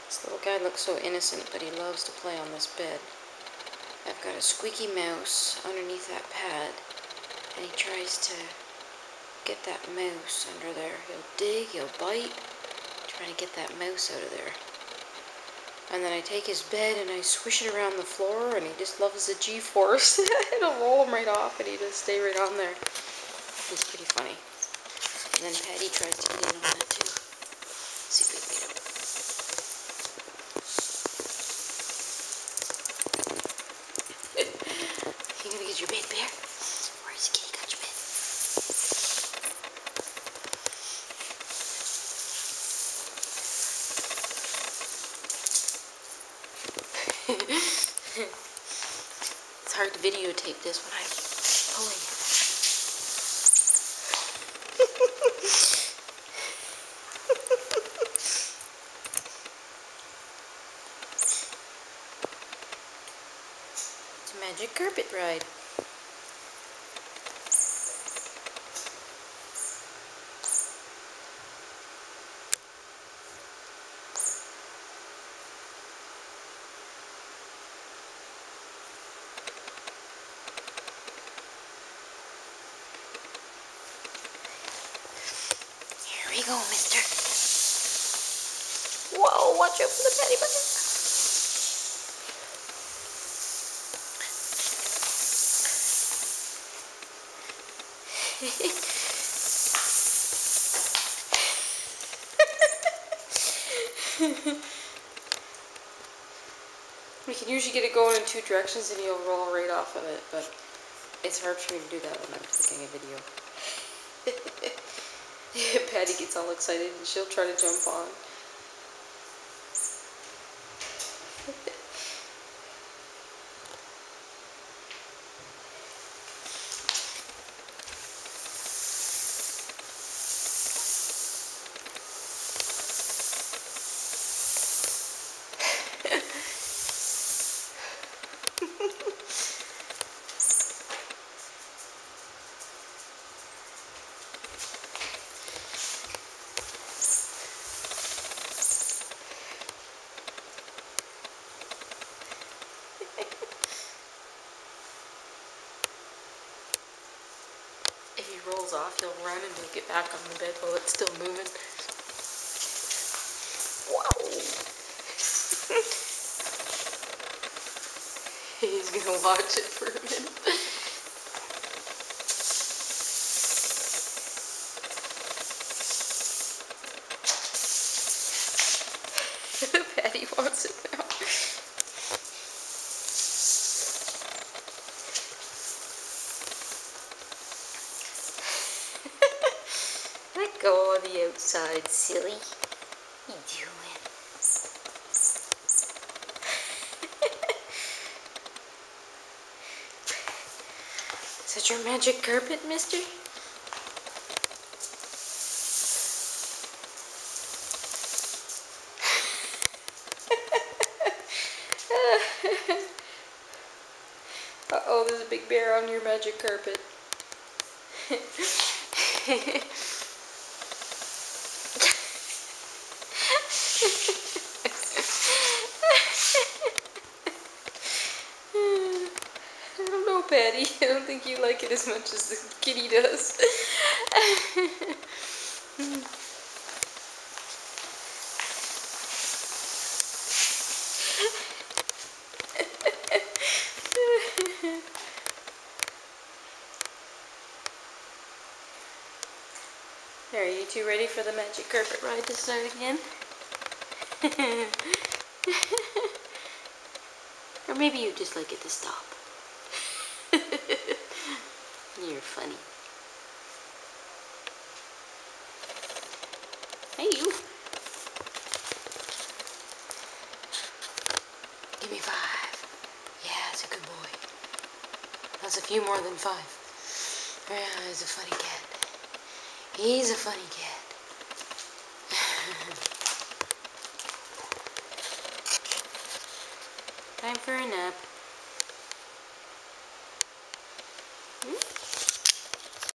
This little guy looks so innocent, but he loves to play on this bed. I've got a squeaky mouse underneath that pad, and he tries to get that mouse under there. He'll dig, he'll bite, trying to get that mouse out of there. And then I take his bed and I swish it around the floor, and he just loves the G-force. It'll roll him right off, and he just stay right on there. He's pretty funny. And then Patty tries to get in on that too. See if we can get him. You gonna get your bed, Bear? Where's the kitty? Got your bed? It's hard to videotape this when I'm pulling it. It's a magic carpet ride. Here we go, mister. Whoa, watch out for the Patty button. We can usually get it going in two directions and you'll roll right off of it, but it's hard for me to do that when I'm taking a video. Patty gets all excited and she'll try to jump on. If he rolls off, he'll run and he'll get back on the bed while it's still moving. Wow! He's gonna watch it for a minute. Patty wants it now. Let go on the outside, silly. What are you doing? Is that your magic carpet, mister? Uh-oh, there's a big bear on your magic carpet. I don't know, Patty. I don't think you like it as much as the kitty does. Are you two ready for the magic carpet ride to start again? Or maybe you just like it to stop. You're funny. Hey, you. Give me 5. Yeah, it's a good boy. That's a few more than 5. Yeah, he's a funny cat. He's a funny cat. Time for a nap.